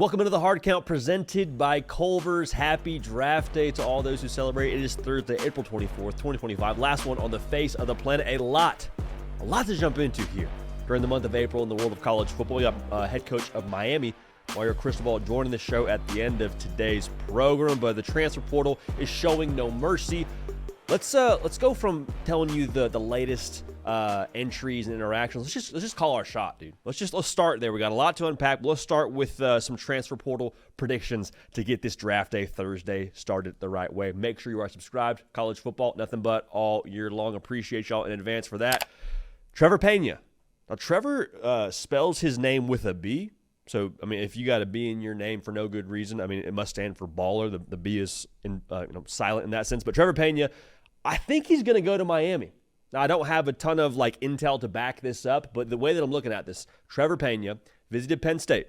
Welcome into the Hard Count presented by Culver's. Happy draft day to all those who celebrate. It is Thursday, April 24th, 2025. Last one on the face of the planet. A lot to jump into here during the month of April in the world of college football. We got head coach of Miami, Mario Cristobal, joining the show at the end of today's program. But the transfer portal is showing no mercy. Let's go from telling you the latest entries and interactions. Let's just call our shot, dude. Let's start there. We got a lot to unpack. Let's start with some transfer portal predictions to get this draft day Thursday started the right way. Make sure you are subscribed. College football, nothing but all year long. Appreciate y'all in advance for that. Trevor Pena. Now, Trevor spells his name with a B. So, I mean, if you got a B in your name for no good reason, I mean, it must stand for baller. The B is silent in that sense. But Trevor Pena, I think he's going to go to Miami. Now, I don't have a ton of intel to back this up, but the way that I'm looking at this, Trevor Pena visited Penn State.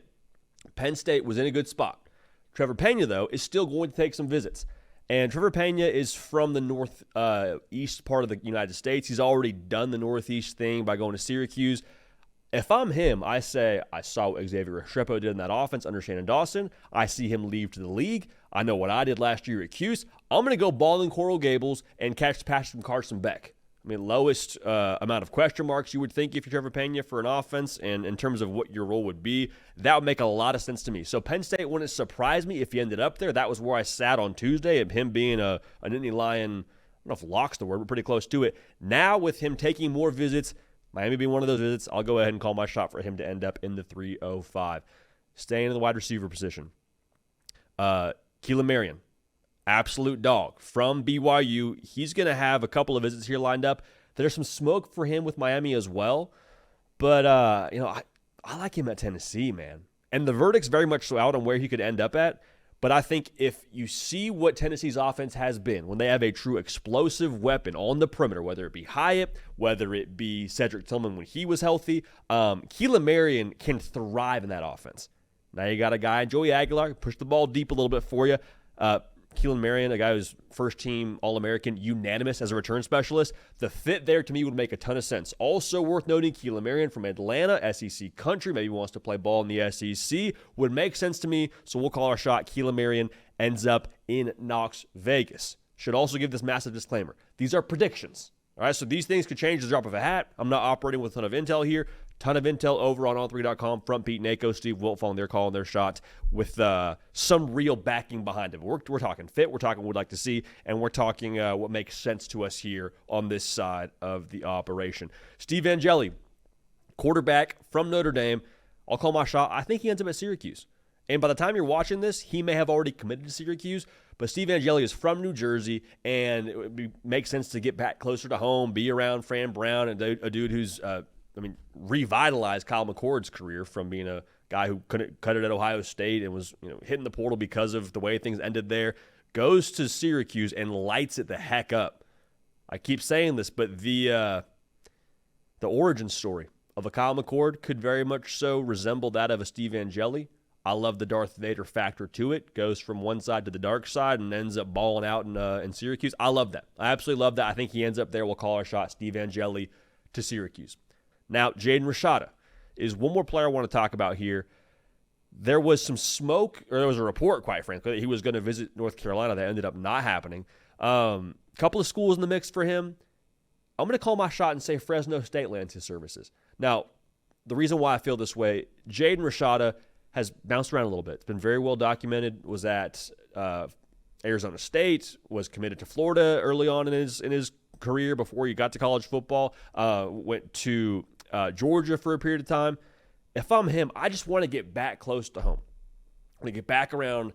Penn State was in a good spot. Trevor Pena, though, is still going to take some visits. And Trevor Pena is from the northeast part of the United States. He's already done the northeast thing by going to Syracuse. If I'm him, I say I saw what Xavier Restrepo did in that offense under Shannon Dawson. I see him leave to the league. I know what I did last year at Cuse. I'm going to go ball in Coral Gables and catch the pass from Carson Beck. I mean, lowest amount of question marks you would think if you're Trevor Pena for an offense, and in terms of what your role would be, that would make a lot of sense to me. So Penn State wouldn't surprise me if he ended up there. That was where I sat on Tuesday, of him being an Nittany Lion. I don't know if lock's the word, but pretty close to it. Now with him taking more visits, Miami being one of those visits, I'll go ahead and call my shot for him to end up in the 305. Staying in the wide receiver position. Keelan Marion. Absolute dog from BYU. He's going to have a couple of visits here lined up. There's some smoke for him with Miami as well. But, I like him at Tennessee, man. And the verdict's very much so out on where he could end up at. But I think if you see what Tennessee's offense has been, when they have a true explosive weapon on the perimeter, whether it be Hyatt, whether it be Cedric Tillman when he was healthy, Keelan Marion can thrive in that offense. Now you got a guy, Joey Aguilar, push the ball deep a little bit for you. Keelan Marion, a guy who's first-team All-American, unanimous as a return specialist. The fit there, to me, would make a ton of sense. Also worth noting, Keelan Marion from Atlanta, SEC country, maybe wants to play ball in the SEC. Would make sense to me, so we'll call our shot. Keelan Marion ends up in Knox, Vegas. Should also give this massive disclaimer. These are predictions. All right, so these things could change the drop of a hat. I'm not operating with a ton of intel here. Ton of intel over on on3.com from Pete Nako, Steve Wiltfong. They're calling their shots with some real backing behind it. We're talking fit. We're talking what we'd like to see. And we're talking what makes sense to us here on this side of the operation. Steve Angeli, quarterback from Notre Dame. I'll call my shot. I think he ends up at Syracuse. And by the time you're watching this, he may have already committed to Syracuse. But Steve Angeli is from New Jersey, and it would make sense to get back closer to home, be around Fran Brown, and a dude who's revitalized Kyle McCord's career from being a guy who couldn't cut it at Ohio State and was hitting the portal because of the way things ended there. Goes to Syracuse and lights it the heck up. I keep saying this, but the origin story of a Kyle McCord could very much so resemble that of a Steve Angeli. I love the Darth Vader factor to it. Goes from one side to the dark side and ends up balling out in Syracuse. I love that. I absolutely love that. I think he ends up there. We'll call our shot. Steve Angeli to Syracuse. Now, Jaden Rashada is one more player I want to talk about here. There was some smoke, or there was a report, quite frankly, that he was going to visit North Carolina. That ended up not happening. Couple of schools in the mix for him. I'm going to call my shot and say Fresno State lands his services. Now, the reason why I feel this way, Jaden Rashada has bounced around a little bit. It's been very well documented. Was at Arizona State, was committed to Florida early on in his career before he got to college football. Went to Georgia for a period of time. If I'm him, I just want to get back close to home. I want to get back around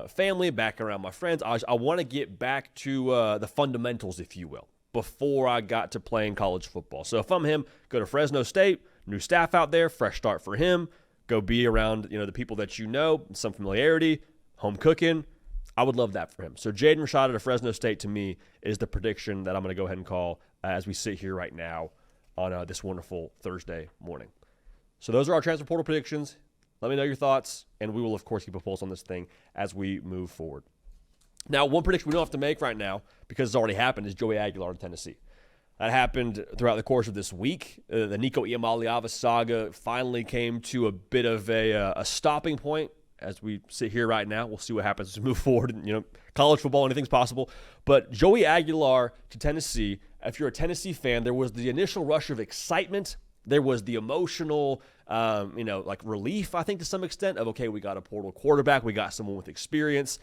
family, back around my friends. I want to get back to the fundamentals, if you will, before I got to playing college football. So if I'm him, go to Fresno State, new staff out there, fresh start for him. Go be around, the people that some familiarity, home cooking. I would love that for him. So Jaden Rashada to Fresno State, to me, is the prediction that I'm going to go ahead and call as we sit here right now on this wonderful Thursday morning. So those are our transfer portal predictions. Let me know your thoughts, and we will, of course, keep a pulse on this thing as we move forward. Now, one prediction we don't have to make right now, because it's already happened, is Joey Aguilar in Tennessee. That happened throughout the course of this week. The Nico Iamaleava saga finally came to a bit of a stopping point as we sit here right now. We'll see what happens as we move forward. And, college football, anything's possible. But Joey Aguilar to Tennessee, if you're a Tennessee fan, there was the initial rush of excitement. There was the emotional, relief, I think, to some extent of, okay, we got a portal quarterback. We got someone with experience.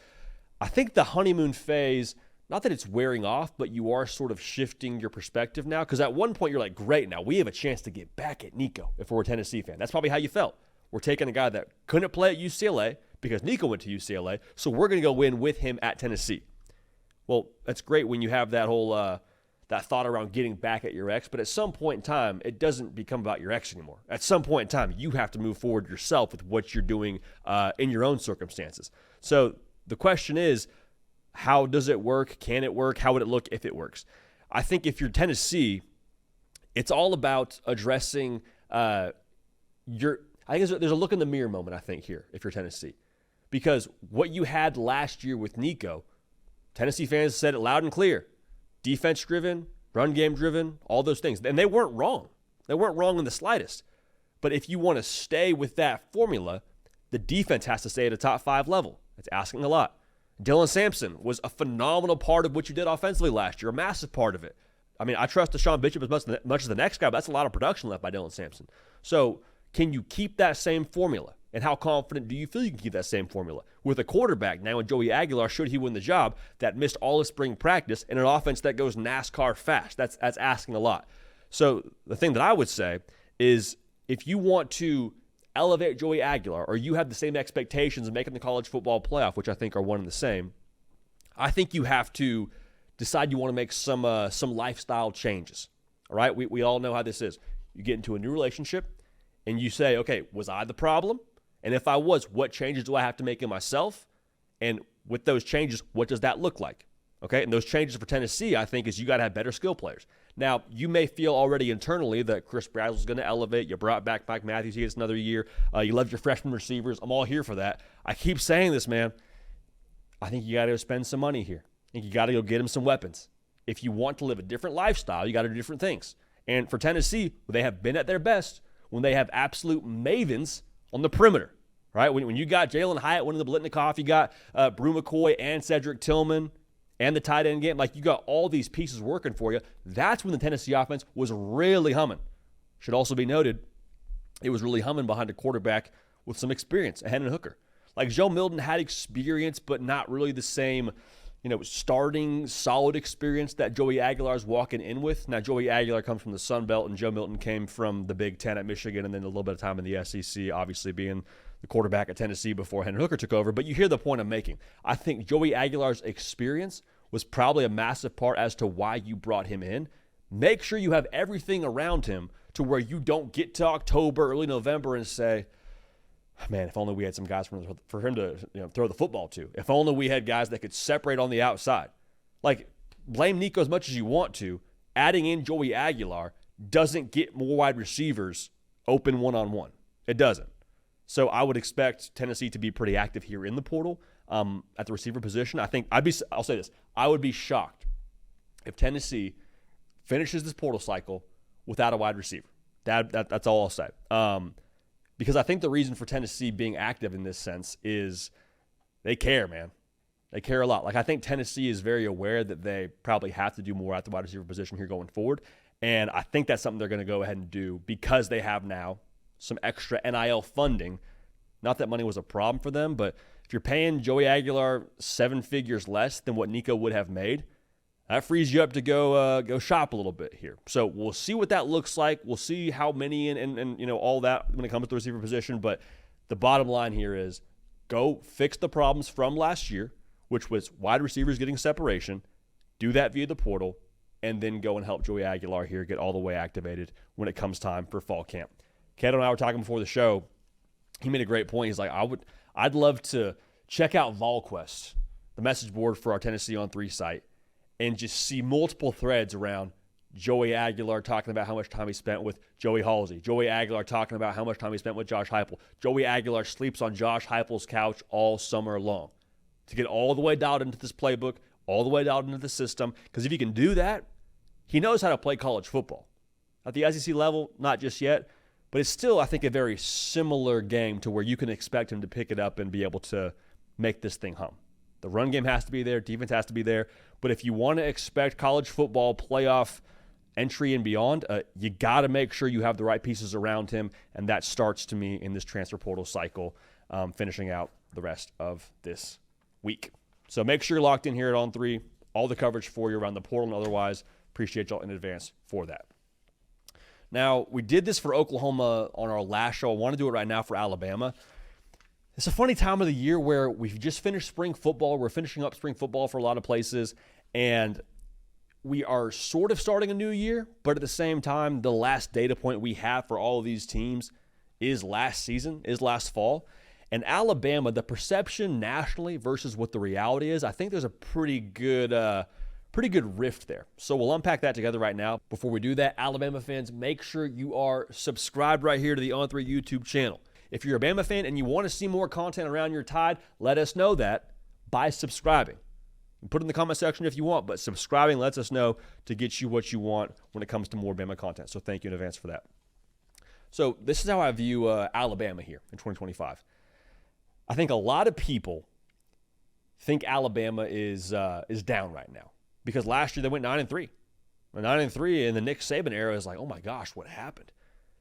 I think the honeymoon phase, not that it's wearing off, but you are sort of shifting your perspective now. Because at one point, you're like, great, now we have a chance to get back at Nico if we're a Tennessee fan. That's probably how you felt. We're taking a guy that couldn't play at UCLA because Nico went to UCLA, so we're going to go win with him at Tennessee. Well, that's great when you have that whole that thought around getting back at your ex, but at some point in time, it doesn't become about your ex anymore. At some point in time, you have to move forward yourself with what you're doing in your own circumstances. So the question is, how does it work? Can it work? How would it look if it works? I think if you're Tennessee, it's all about addressing I think there's a look in the mirror moment, I think, here, if you're Tennessee. Because what you had last year with Nico, Tennessee fans said it loud and clear. Defense-driven, run game-driven, all those things. And they weren't wrong. They weren't wrong in the slightest. But if you want to stay with that formula, the defense has to stay at a top 5 level. That's asking a lot. Dylan Sampson was a phenomenal part of what you did offensively last year, a massive part of it. I mean, I trust Deshaun Bishop as much as the next guy, but that's a lot of production left by Dylan Sampson. So can you keep that same formula? And how confident do you feel you can keep that same formula? With a quarterback now in Joey Aguilar, should he win the job, that missed all of spring practice, and an offense that goes NASCAR fast. That's asking a lot. So the thing that I would say is if you want to elevate Joey Aguilar, or you have the same expectations of making the college football playoff, which I think are one and the same, I think you have to decide you want to make some lifestyle changes. All right? We all know how this is. You get into a new relationship, and you say, okay, was I the problem? And if I was, what changes do I have to make in myself? And with those changes, what does that look like? Okay, and those changes for Tennessee, I think, is you got to have better skill players. Now, you may feel already internally that Chris Brazzell's going to elevate. You brought back Mike Matthews. He gets another year. You love your freshman receivers. I'm all here for that. I keep saying this, man. I think you got to spend some money here. I think you got to go get him some weapons. If you want to live a different lifestyle, you got to do different things. And for Tennessee, they have been at their best when they have absolute mavens on the perimeter, right? When you got Jalen Hyatt winning the Blitnikoff, you got Brew McCoy and Cedric Tillman and the tight end game, like you got all these pieces working for you. That's when the Tennessee offense was really humming. Should also be noted, it was really humming behind a quarterback with some experience, a Hendon Hooker. Like Joe Milton had experience, but not really the same, starting solid experience that Joey Aguilar's walking in with. Now, Joey Aguilar comes from the Sun Belt, and Joe Milton came from the Big Ten at Michigan, and then a little bit of time in the SEC, obviously being the quarterback at Tennessee before Hendon Hooker took over. But you hear the point I'm making. I think Joey Aguilar's experience was probably a massive part as to why you brought him in. Make sure you have everything around him to where you don't get to October, early November, and say, man, if only we had some guys for him to throw the football to. If only we had guys that could separate on the outside. Like, blame Nico as much as you want to. Adding in Joey Aguilar doesn't get more wide receivers open one-on-one. It doesn't. So I would expect Tennessee to be pretty active here in the portal at the receiver position. I'll say this. I would be shocked if Tennessee finishes this portal cycle without a wide receiver. That's all I'll say. Because I think the reason for Tennessee being active in this sense is they care, man. They care a lot. Like, I think Tennessee is very aware that they probably have to do more at the wide receiver position here going forward. And I think that's something they're going to go ahead and do because they have now some extra NIL funding. Not that money was a problem for them, but if you're paying Joey Aguilar 7 figures less than what Nico would have made, that frees you up to go shop a little bit here. So we'll see what that looks like. We'll see how many and all that when it comes to the receiver position. But the bottom line here is go fix the problems from last year, which was wide receivers getting separation. Do that via the portal, and then go and help Joey Aguilar here get all the way activated when it comes time for fall camp. Kato and I were talking before the show. He made a great point. He's like, I'd love to check out VolQuest, the message board for our Tennessee on 3 site, and just see multiple threads around Joey Aguilar talking about how much time he spent with Joey Halsey. Joey Aguilar talking about how much time he spent with Josh Heupel. Joey Aguilar sleeps on Josh Heupel's couch all summer long to get all the way dialed into this playbook, all the way dialed into the system. Because if he can do that, he knows how to play college football. At the SEC level, not just yet, But it's still, I think, a very similar game to where you can expect him to pick it up and be able to make this thing hum. The run game has to be there. Defense has to be there. But if you want to expect college football playoff entry and beyond, you got to make sure you have the right pieces around him. And that starts, to me, in this transfer portal cycle, finishing out the rest of this week. So make sure you're locked in here at On 3. All the coverage for you around the portal and otherwise. Appreciate y'all in advance for that. Now, we did this for Oklahoma on our last show. I want to do it right now for Alabama. It's a funny time of the year where we've just finished spring football. We're finishing up spring football for a lot of places, and we are sort of starting a new year, but at the same time, the last data point we have for all of these teams is last season, is last fall. And Alabama, the perception nationally versus what the reality is, I think there's a pretty good rift there. So we'll unpack that together right now. Before we do that, Alabama fans, make sure you are subscribed right here to the On 3 YouTube channel. If you're a Bama fan and you want to see more content around your Tide, let us know that by subscribing. Put it in the comment section if you want, but subscribing lets us know to get you what you want when it comes to more Bama content. So thank you in advance for that. So this is how I view Alabama here in 2025. I think a lot of people think Alabama is down right now because last year they went 9-3. 9-3 in the Nick Saban era is like, oh my gosh, what happened?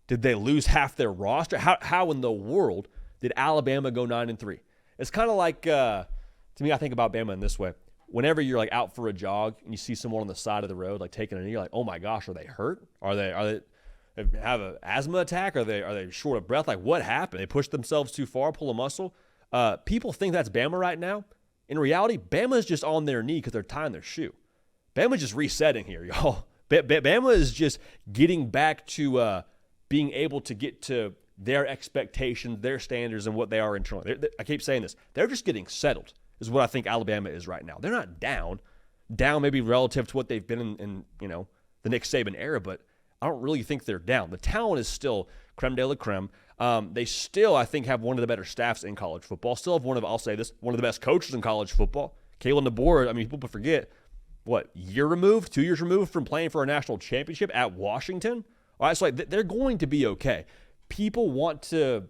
Did they lose half their roster? How in the world did Alabama go 9-3? It's kind of like, to me, I think about Bama in this way. Whenever you're like out for a jog and you see someone on the side of the road like taking a knee, you're like, oh my gosh, are they hurt? Are they have an asthma attack? Are they short of breath? Like what happened? They pushed themselves too far, pull a muscle. People think that's Bama right now. In reality, Bama's just on their knee because they're tying their shoe. Bama's just resetting here, y'all. Bama is just getting back to being able to get to their expectations, their standards, and what they are internally. I keep saying this. They're just getting settled is what I think Alabama is right now. They're not down maybe relative to what they've been in the Nick Saban era, but I don't really think they're down. The talent is still creme de la creme. They still, I think, have one of the better staffs in college football. Still have one of the best coaches in college football. Kalen DeBoer, I mean, people forget, 2 years removed from playing for a national championship at Washington? All right, so they're going to be okay. People want to,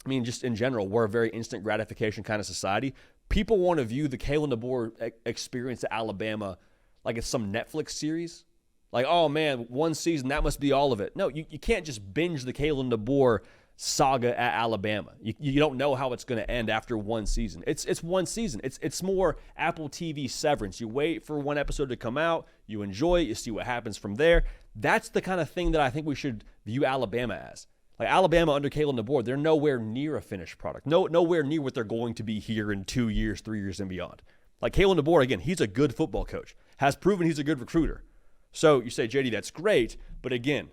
just in general, we're a very instant gratification kind of society. People want to view the Kalen DeBoer experience at Alabama like it's some Netflix series. Like, oh man, one season, that must be all of it. No, you can't just binge the Kalen DeBoer saga at Alabama. You don't know how it's going to end after one season. It's one season. It's more Apple TV Severance. You wait for one episode to come out, you enjoy it, you see what happens from there. That's the kind of thing that I think we should view Alabama as. Like Alabama under Kalen DeBoer, they're nowhere near a finished product. Nowhere near what they're going to be here in 2 years, 3 years, and beyond. Like Kalen DeBoer, again, he's a good football coach, has proven he's a good recruiter. So you say, JD, that's great, but again,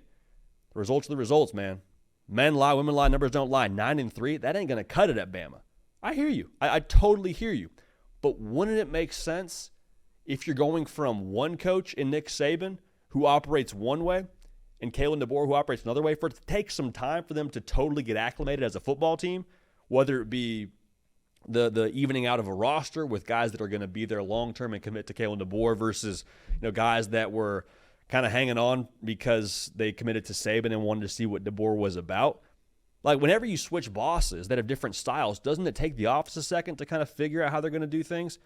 the results are the results, man. Men lie, women lie, numbers don't lie. 9-3, that ain't going to cut it at Bama. I hear you. I totally hear you. But wouldn't it make sense if you're going from one coach in Nick Saban who operates one way and Kalen DeBoer who operates another way, for it to take some time for them to totally get acclimated as a football team, whether it be the evening out of a roster with guys that are going to be there long-term and commit to Kalen DeBoer versus guys that were kind of hanging on because they committed to Saban and wanted to see what DeBoer was about. Like, whenever you switch bosses that have different styles, doesn't it take the office a second to kind of figure out how they're going to do things?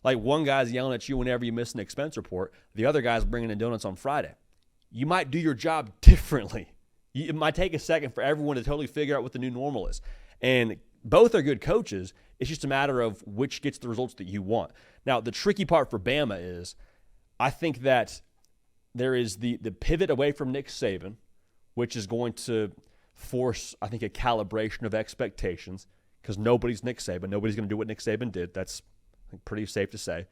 Like, one guy's yelling at you whenever you miss an expense report. The other guy's bringing in donuts on Friday. You might do your job differently. It might take a second for everyone to totally figure out what the new normal is. And both are good coaches. It's just a matter of which gets the results that you want. Now, the tricky part for Bama is I think that there is the pivot away from Nick Saban, which is going to force, I think, a calibration of expectations because nobody's Nick Saban. Nobody's going to do what Nick Saban did. That's, I think, pretty safe to say.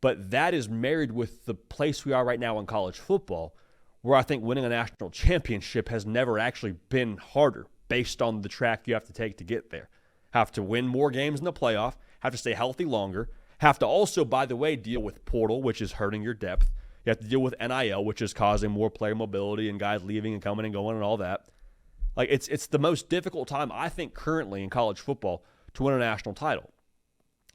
But that is married with the place we are right now in college football, where I think winning a national championship has never actually been harder based on the track you have to take to get there. Have to win more games in the playoff, have to stay healthy longer, have to also, by the way, deal with portal, which is hurting your depth. You have to deal with NIL, which is causing more player mobility and guys leaving and coming and going and all that. Like, it's the most difficult time, I think, currently in college football to win a national title.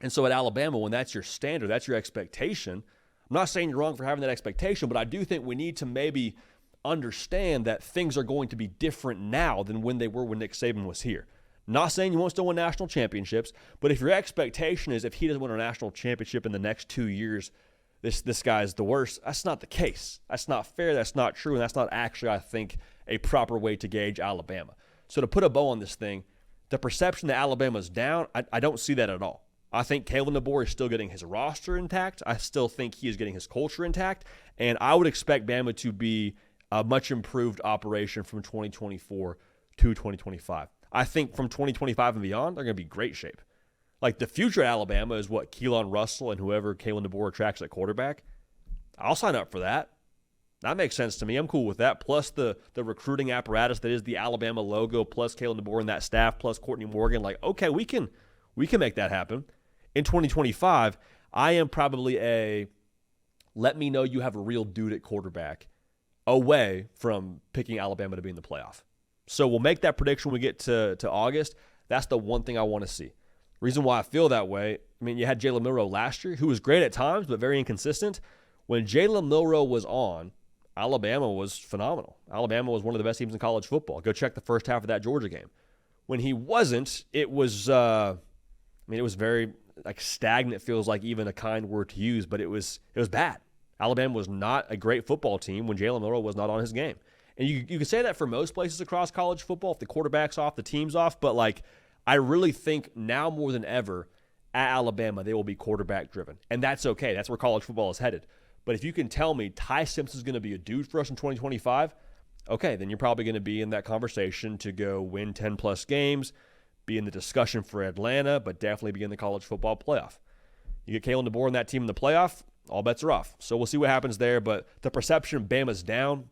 And so at Alabama, when that's your standard, that's your expectation, I'm not saying you're wrong for having that expectation, but I do think we need to maybe understand that things are going to be different now than when they were when Nick Saban was here. Not saying you won't still win national championships, but if your expectation is if he doesn't win a national championship in the next 2 years, this guy's the worst, that's not the case. That's not fair, that's not true, and that's not actually, I think, a proper way to gauge Alabama. So to put a bow on this thing, the perception that Alabama's down, I don't see that at all. I think Kalen DeBoer is still getting his roster intact. I still think he is getting his culture intact, and I would expect Bama to be a much improved operation from 2024 to 2025. I think from 2025 and beyond, they're going to be great shape. Like the future of Alabama is what Keelan Russell and whoever Kalen DeBoer attracts at quarterback. I'll sign up for that. That makes sense to me. I'm cool with that. Plus the recruiting apparatus that is the Alabama logo, plus Kalen DeBoer and that staff, plus Courtney Morgan. Like, okay, we can make that happen. In 2025, I am probably let me know you have a real dude at quarterback away from picking Alabama to be in the playoff. So we'll make that prediction when we get to August. That's the one thing I want to see. Reason why I feel that way, I mean, you had Jalen Milroe last year, who was great at times, but very inconsistent. When Jalen Milroe was on, Alabama was phenomenal. Alabama was one of the best teams in college football. Go check the first half of that Georgia game. When he wasn't, it was, it was very stagnant, feels like even a kind word to use, but it was bad. Alabama was not a great football team when Jalen Milroe was not on his game. And you can say that for most places across college football, if the quarterback's off, the team's off, but I really think now more than ever at Alabama, they will be quarterback driven. And that's okay. That's where college football is headed. But if you can tell me Ty Simpson's going to be a dude for us in 2025, okay, then you're probably going to be in that conversation to go win 10-plus games, be in the discussion for Atlanta, but definitely be in the college football playoff. You get Kalen DeBoer and that team in the playoff, all bets are off. So we'll see what happens there. But the perception Bama's down.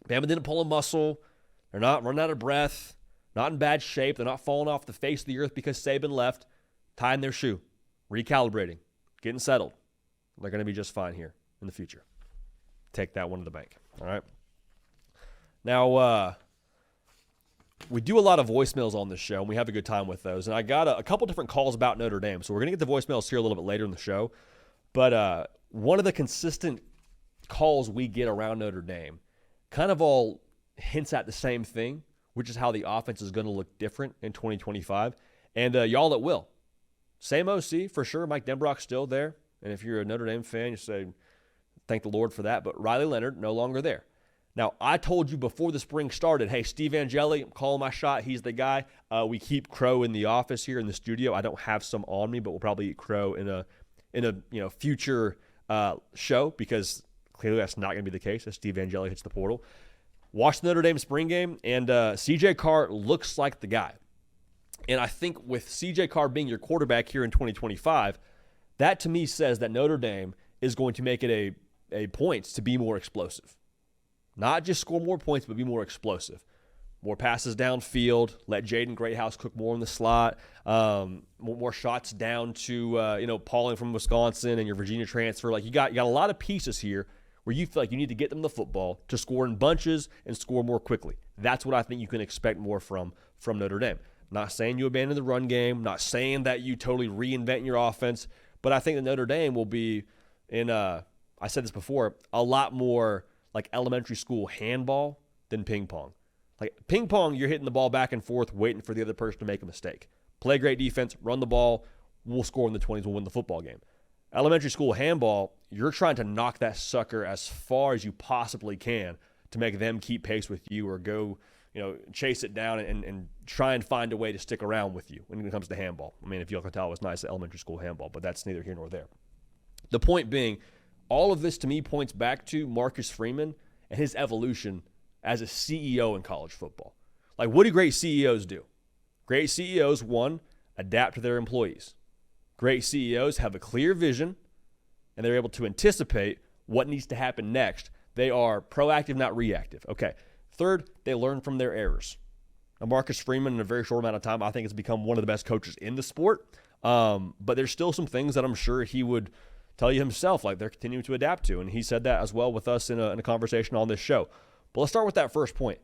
Bama didn't pull a muscle. They're not running out of breath, not in bad shape. They're not falling off the face of the earth because Saban left, tying their shoe, recalibrating, getting settled. They're going to be just fine here in the future. Take that one to the bank. All right. Now, we do a lot of voicemails on this show, and we have a good time with those. And I got a couple different calls about Notre Dame, so we're going to get the voicemails here a little bit later in the show. But one of the consistent calls we get around Notre Dame kind of all hints at the same thing, which is how the offense is going to look different in 2025. And y'all, it will. Same OC for sure. Mike Denbrock's still there. And if you're a Notre Dame fan, you say, thank the Lord for that. But Riley Leonard, no longer there. Now, I told you before the spring started, hey, Steve Angeli, I'm calling my shot. He's the guy. We keep Crow in the office here in the studio. I don't have some on me, but we'll probably eat Crow in a future show because clearly that's not going to be the case as Steve Angeli hits the portal. Watch the Notre Dame spring game, and C.J. Carr looks like the guy. And I think with C.J. Carr being your quarterback here in 2025, that to me says that Notre Dame is going to make it a point to be more explosive. Not just score more points, but be more explosive. More passes downfield, let Jaden Greathouse cook more in the slot, more shots down to Pauling from Wisconsin and your Virginia transfer. You got a lot of pieces here where you feel like you need to get them the football to score in bunches and score more quickly. That's what I think you can expect more from Notre Dame. Not saying you abandon the run game, not saying that you totally reinvent your offense, but I think that Notre Dame will be in, I said this before, a lot more like elementary school handball than ping pong. Like ping pong, you're hitting the ball back and forth, waiting for the other person to make a mistake. Play great defense, run the ball, we'll score in the 20s, we'll win the football game. Elementary school handball, you're trying to knock that sucker as far as you possibly can to make them keep pace with you or go, chase it down and try and find a way to stick around with you when it comes to handball. I mean, if you can tell, it was nice at elementary school handball, but that's neither here nor there. The point being, all of this to me points back to Marcus Freeman and his evolution as a CEO in college football. Like, what do great CEOs do? Great CEOs, one, adapt to their employees. Great CEOs have a clear vision, and they're able to anticipate what needs to happen next. They are proactive, not reactive. Okay. Third, they learn from their errors. Now, Marcus Freeman, in a very short amount of time, I think has become one of the best coaches in the sport. But there's still some things that I'm sure he would tell you himself, like they're continuing to adapt to. And he said that as well with us in a conversation on this show. But let's start with that first point,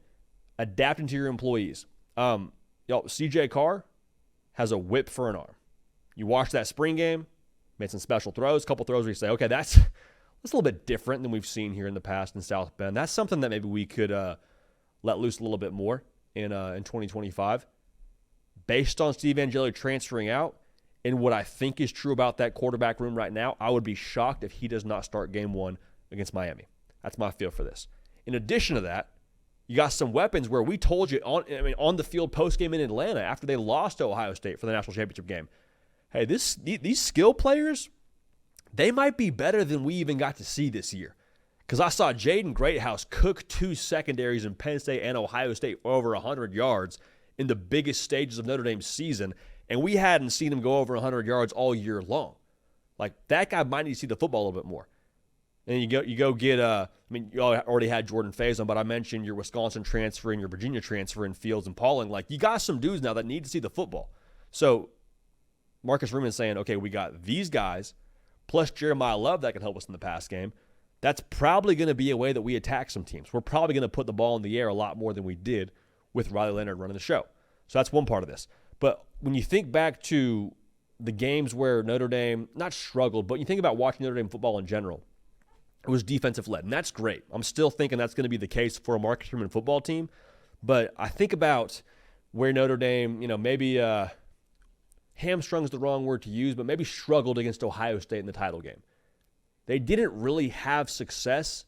adapting to your employees. C.J. Carr has a whip for an arm. You watch that spring game, made some special throws, a couple throws where you say, okay, that's That's a little bit different than we've seen here in the past in South Bend. That's something that maybe we could let loose a little bit more in 2025. Based on Steve Angeli transferring out and what I think is true about that quarterback room right now, I would be shocked if he does not start game one against Miami. That's my feel for this. In addition to that, you got some weapons where we told you on the field post-game in Atlanta after they lost to Ohio State for the national championship game. Hey, these skill players, they might be better than we even got to see this year. Because I saw Jaden Greathouse cook two secondaries in Penn State and Ohio State for over 100 yards in the biggest stages of Notre Dame's season, and we hadn't seen him go over 100 yards all year long. Like, that guy might need to see the football a little bit more. And you go get, you already had Jordan Faison, but I mentioned your Wisconsin transfer and your Virginia transfer in Fields and Pauling. Like, you got some dudes now that need to see the football. So Marcus Freeman is saying, okay, we got these guys, plus Jeremiah Love that can help us in the pass game. That's probably going to be a way that we attack some teams. We're probably going to put the ball in the air a lot more than we did with Riley Leonard running the show. So that's one part of this. But when you think back to the games where Notre Dame, not struggled, but you think about watching Notre Dame football in general, it was defensive-led, and that's great. I'm still thinking that's going to be the case for a Marcus Freeman football team. But I think about where Notre Dame, maybe hamstrung is the wrong word to use, but maybe struggled against Ohio State in the title game. They didn't really have success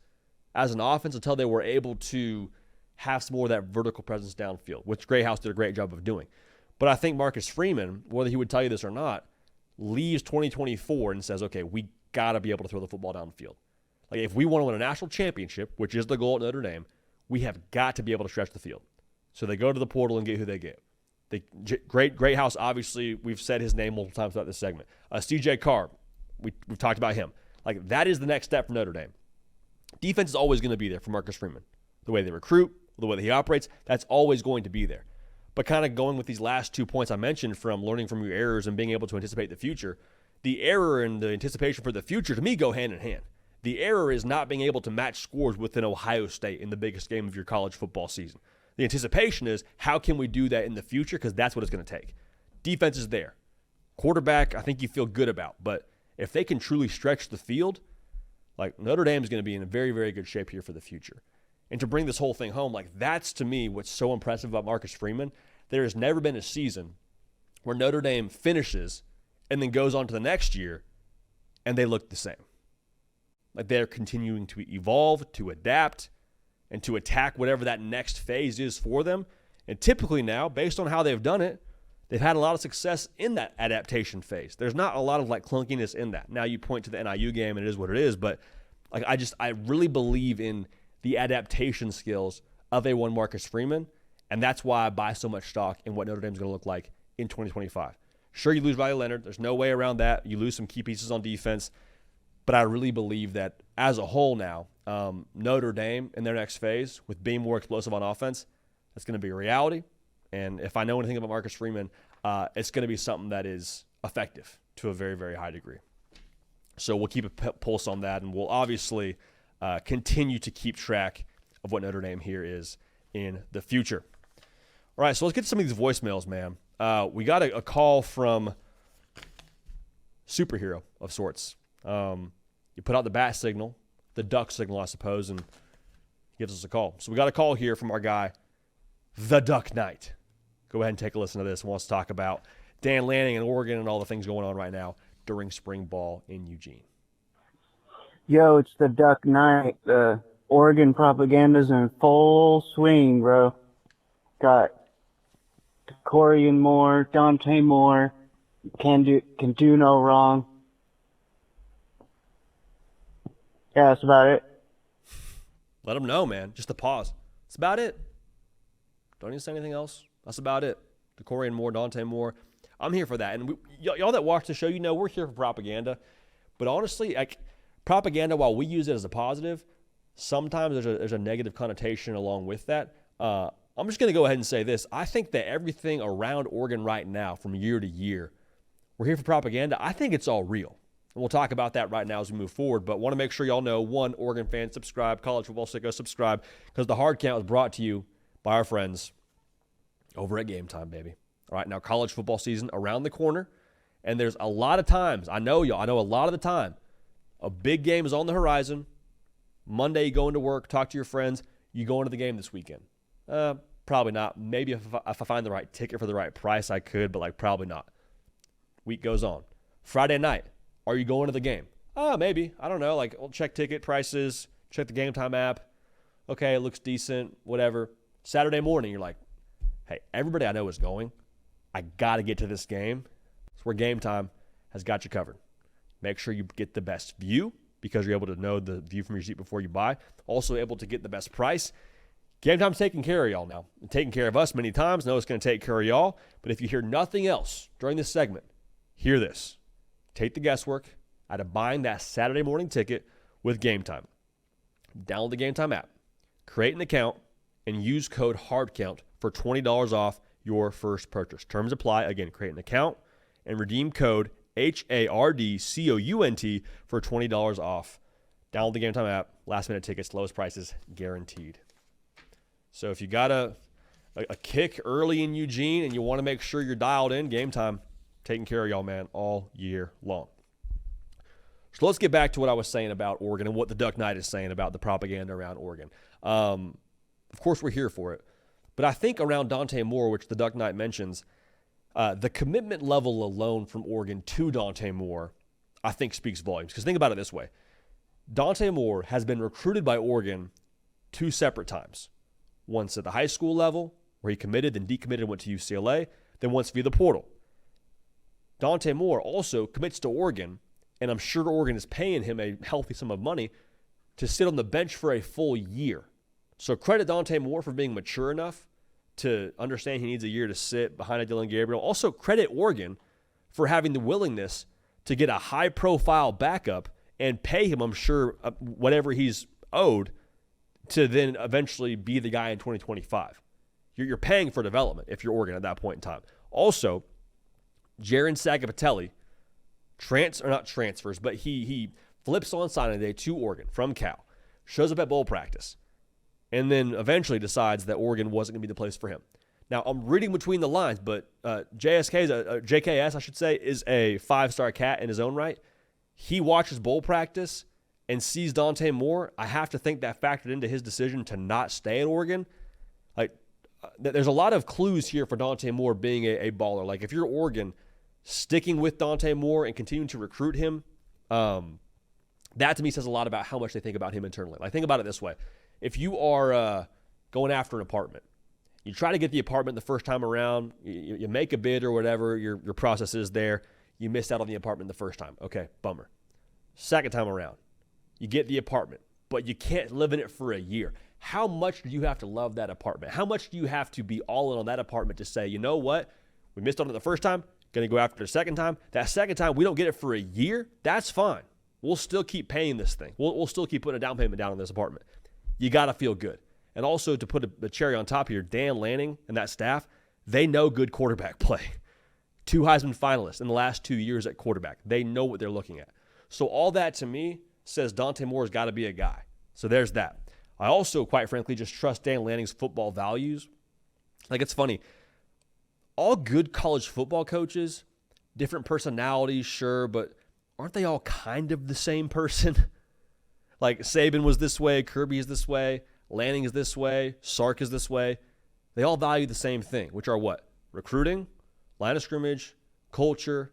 as an offense until they were able to have some more of that vertical presence downfield, which Greathouse did a great job of doing. But I think Marcus Freeman, whether he would tell you this or not, leaves 2024 and says, okay, we got to be able to throw the football downfield. Like, if we want to win a national championship, which is the goal at Notre Dame, we have got to be able to stretch the field. So they go to the portal and get who they get. Greathouse, obviously, we've said his name multiple times throughout this segment. CJ Carr, we've talked about him. Like, that is the next step for Notre Dame. Defense is always going to be there for Marcus Freeman. The way they recruit, the way that he operates, that's always going to be there. But kind of going with these last 2 points I mentioned from learning from your errors and being able to anticipate the future, the error and the anticipation for the future, to me, go hand in hand. The error is not being able to match scores within Ohio State in the biggest game of your college football season. The anticipation is, how can we do that in the future? Because that's what it's going to take. Defense is there. Quarterback, I think you feel good about. But if they can truly stretch the field, like, Notre Dame is going to be in a very, very good shape here for the future. And to bring this whole thing home, like, that's to me what's so impressive about Marcus Freeman. There has never been a season where Notre Dame finishes and then goes on to the next year and they look the same. Like, they're continuing to evolve, to adapt, and to attack whatever that next phase is for them. And typically now, based on how they've done it, they've had a lot of success in that adaptation phase. There's not a lot of, like, clunkiness in that. Now you point to the NIU game and it is what it is, but like, I really believe in the adaptation skills of A1 Marcus Freeman, and that's why I buy so much stock in what Notre Dame's going to look like in 2025. Sure, you lose Riley Leonard. There's no way around that. You lose some key pieces on defense. But I really believe that as a whole now, Notre Dame in their next phase, with being more explosive on offense, that's going to be a reality. And if I know anything about Marcus Freeman, it's going to be something that is effective to a very, very high degree. So we'll keep a pulse on that, and we'll obviously continue to keep track of what Notre Dame here is in the future. All right, so let's get to some of these voicemails, man. We got a call from superhero of sorts. You put out the bat signal, the duck signal, I suppose, and he gives us a call. So we got a call here from our guy, the Duck Knight. Go ahead and take a listen to this. He wants to talk about Dan Lanning in Oregon and all the things going on right now during spring ball in Eugene. Yo, it's the Duck Knight. The Oregon propaganda's in full swing, bro. Got Corey and Moore, Dante Moore, can do no wrong. Yeah, that's about it. Let them know, man. Just a pause. That's about it. Don't even say anything else. That's about it. The Corey and Moore, Dante Moore. I'm here for that. And y'all that watch the show, you know we're here for propaganda. But honestly, like, propaganda, while we use it as a positive, sometimes there's a negative connotation along with that. I'm just going to go ahead and say this. I think that everything around Oregon right now, from year to year, we're here for propaganda. I think it's all real. And we'll talk about that right now as we move forward. But want to make sure y'all know, one, Oregon fans, subscribe. College Football Sicko, subscribe. Because the hard count is brought to you by our friends over at Game Time, baby. All right, now college football season around the corner. And there's a lot of times, I know a lot of the time, A big game is on the horizon. Monday, you go into work, talk to your friends. You go into the game this weekend. Probably not. Maybe if I find the right ticket for the right price, I could, but probably not. Week goes on. Friday night, are you going to the game? Maybe. I don't know. We'll check ticket prices, check the Game Time app. Okay, it looks decent, whatever. Saturday morning, you're like, hey, everybody I know is going. I got to get to this game. It's where Game Time has got you covered. Make sure you get the best view because you're able to know the view from your seat before you buy. Also able to get the best price. Game Time's taking care of y'all now. And taking care of us many times. Know it's going to take care of y'all. But if you hear nothing else during this segment, hear this. Take the guesswork out of buying that Saturday morning ticket with Game Time. Download the Game Time app. Create an account and use code HARDCOUNT for $20 off your first purchase. Terms apply. Again, create an account and redeem code HARDCOUNT for $20 off. Download the Game Time app. Last minute tickets, lowest prices guaranteed. So if you got a kick early in Eugene and you want to make sure you're dialed in, Game Time taking care of y'all, man, all year long. So let's get back to what I was saying about Oregon and what the Duck Knight is saying about the propaganda around Oregon. Of course, we're here for it. But I think around Dante Moore, which the Duck Knight mentions, the commitment level alone from Oregon to Dante Moore, I think speaks volumes. Because think about it this way. Dante Moore has been recruited by Oregon 2 separate times. Once at the high school level, where he committed, then decommitted and went to UCLA, then once via the portal. Dante Moore also commits to Oregon, and I'm sure Oregon is paying him a healthy sum of money to sit on the bench for a full year. So credit Dante Moore for being mature enough to understand he needs a year to sit behind a Dylan Gabriel. Also credit Oregon for having the willingness to get a high-profile backup and pay him, I'm sure, whatever he's owed to then eventually be the guy in 2025. You're paying for development if you're Oregon at that point in time. Also, Jaron Sagapatelli transfers, but he flips on signing day to Oregon from Cal, shows up at bowl practice, and then eventually decides that Oregon wasn't going to be the place for him. Now, I'm reading between the lines, but JKS, I should say, is a 5-star cat in his own right. He watches bowl practice and sees Dante Moore. I have to think that factored into his decision to not stay at Oregon. There's a lot of clues here for Dante Moore being a baller. If you're Oregon, sticking with Dante Moore and continuing to recruit him, that to me says a lot about how much they think about him internally. Think about it this way. If you are going after an apartment, you try to get the apartment the first time around, you make a bid or whatever, your process is there, you missed out on the apartment the first time. Okay, bummer. Second time around, you get the apartment, but you can't live in it for a year. How much do you have to love that apartment? How much do you have to be all in on that apartment to say, you know what, we missed on it the first time, going to go after it the second time. That second time, we don't get it for a year, that's fine. We'll still keep paying this thing. We'll still keep putting a down payment down on this apartment. You got to feel good. And also to put a cherry on top here, Dan Lanning and that staff, they know good quarterback play. 2 Heisman finalists in the last 2 years at quarterback. They know what they're looking at. So all that to me says Dante Moore's got to be a guy. So there's that. I also, quite frankly, just trust Dan Lanning's football values. It's funny. All good college football coaches, different personalities, sure, but aren't they all kind of the same person? Saban was this way, Kirby is this way, Lanning is this way, Sark is this way. They all value the same thing, which are what? Recruiting, line of scrimmage, culture,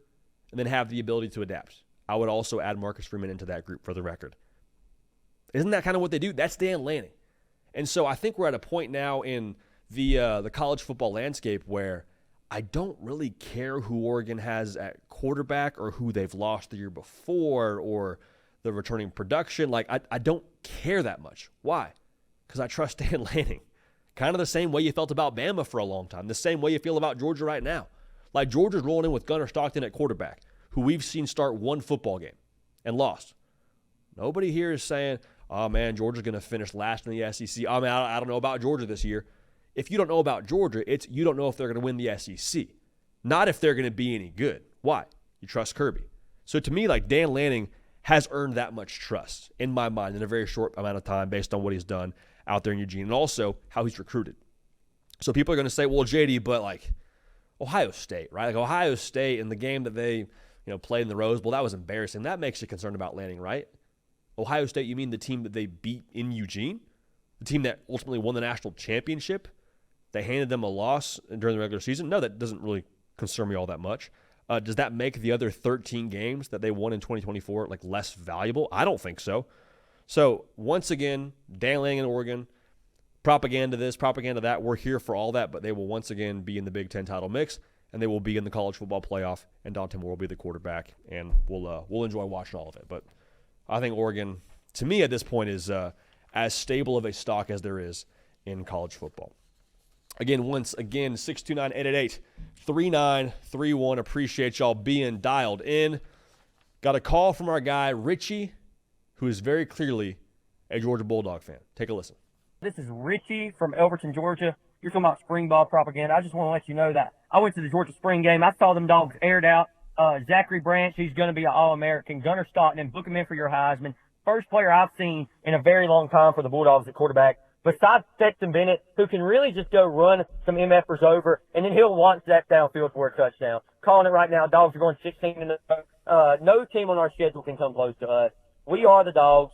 and then have the ability to adapt. I would also add Marcus Freeman into that group for the record. Isn't that kind of what they do? That's Dan Lanning. And so I think we're at a point now in the college football landscape where I don't really care who Oregon has at quarterback or who they've lost the year before or the returning production. I don't care that much. Why? Because I trust Dan Lanning. Kind of the same way you felt about Bama for a long time. The same way you feel about Georgia right now. Georgia's rolling in with Gunnar Stockton at quarterback, who we've seen start 1 football game and lost. Nobody here is saying, oh, man, Georgia's going to finish last in the SEC. I don't know about Georgia this year. If you don't know about Georgia, it's you don't know if they're going to win the SEC. Not if they're going to be any good. Why? You trust Kirby. So to me, Dan Lanning has earned that much trust in my mind in a very short amount of time based on what he's done out there in Eugene and also how he's recruited. So people are going to say, well, JD, but Ohio State, right? Ohio State in the game that they played in the Rose Bowl. That was embarrassing. That makes you concerned about landing, right? Ohio State, you mean the team that they beat in Eugene? The team that ultimately won the national championship? They handed them a loss during the regular season? No, that doesn't really concern me all that much. Does that make the other 13 games that they won in 2024 less valuable? I don't think so. So once again, Dan Lanning in Oregon, propaganda this, propaganda that. We're here for all that, but they will once again be in the Big Ten title mix, and they will be in the college football playoff, and Dante Moore will be the quarterback, and we'll enjoy watching all of it. But I think Oregon, to me at this point, is as stable of a stock as there is in college football. Again, 629-888-3931. Appreciate y'all being dialed in. Got a call from our guy, Richie, who is very clearly a Georgia Bulldog fan. Take a listen. This is Richie from Elberton, Georgia. You're talking about spring ball propaganda. I just want to let you know that I went to the Georgia spring game. I saw them dogs aired out. Zachary Branch, he's going to be an All-American. Gunnar Stockton, book him in for your Heisman. First player I've seen in a very long time for the Bulldogs at quarterback. Besides Stetson Bennett, who can really just go run some MFers over, and then he'll launch that downfield for a touchdown. Calling it right now, Dogs are going 16-0. No team on our schedule can come close to us. We are the Dogs.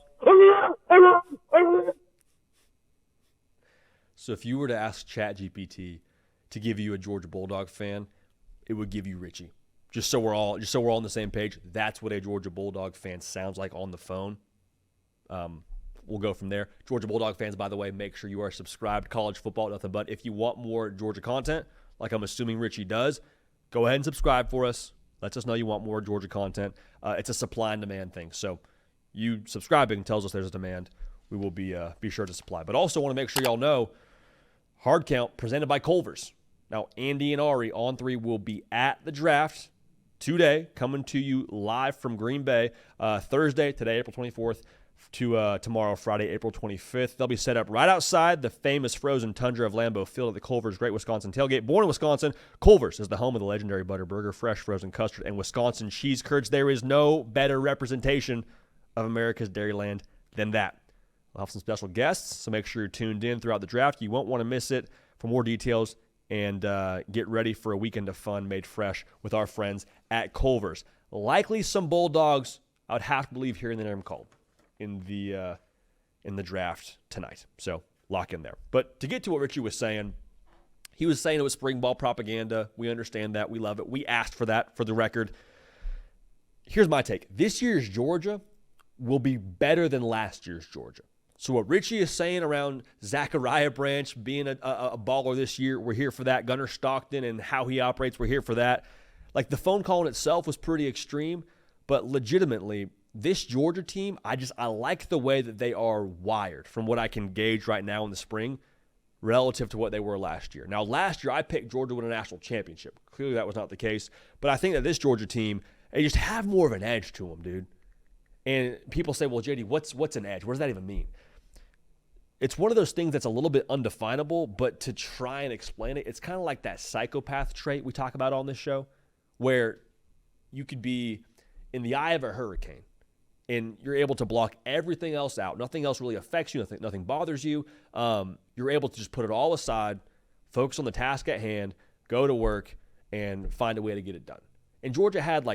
So if you were to ask ChatGPT to give you a Georgia Bulldog fan, it would give you Richie. Just so we're all on the same page, that's what a Georgia Bulldog fan sounds like on the phone. We'll go from there. Georgia Bulldog fans, by the way, make sure you are subscribed to College Football Nothing But. If you want more Georgia content, like I'm assuming Richie does, go ahead and subscribe for us. Let us know you want more Georgia content. It's a supply and demand thing. So you subscribing tells us there's a demand. We will be sure to supply. But also want to make sure y'all know, Hard Count presented by Culver's. Now, Andy and Ari on 3 will be at the draft today, coming to you live from Green Bay, Thursday, today, April 24th, to tomorrow, Friday, April 25th. They'll be set up right outside the famous frozen tundra of Lambeau Field at the Culver's Great Wisconsin Tailgate. Born in Wisconsin, Culver's is the home of the legendary Butter Burger, fresh frozen custard, and Wisconsin cheese curds. There is no better representation of America's Dairyland than that. We'll have some special guests, so make sure you're tuned in throughout the draft. You won't want to miss it. For more details, and get ready for a weekend of fun made fresh with our friends at Culver's. Likely some Bulldogs, I would have to believe, hearing the name called in the draft tonight. So lock in there. But to get to what Richie was saying, he was saying it was spring ball propaganda. We understand that. We love it. We asked for that, for the record. Here's my take. This year's Georgia will be better than last year's Georgia. So what Richie is saying around Zachariah Branch being a baller this year, we're here for that. Gunnar Stockton and how he operates, we're here for that. The phone call in itself was pretty extreme, but legitimately, this Georgia team, I like the way that they are wired from what I can gauge right now in the spring relative to what they were last year. Now, last year, I picked Georgia to win a national championship. Clearly, that was not the case, but I think that this Georgia team, they just have more of an edge to them, dude. And people say, well, JD, what's an edge? What does that even mean? It's one of those things that's a little bit undefinable, but to try and explain it, it's kind of like that psychopath trait we talk about on this show, where you could be in the eye of a hurricane and you're able to block everything else out. Nothing else really affects you. Nothing bothers you. You're able to just put it all aside, focus on the task at hand, go to work, and find a way to get it done. And Georgia had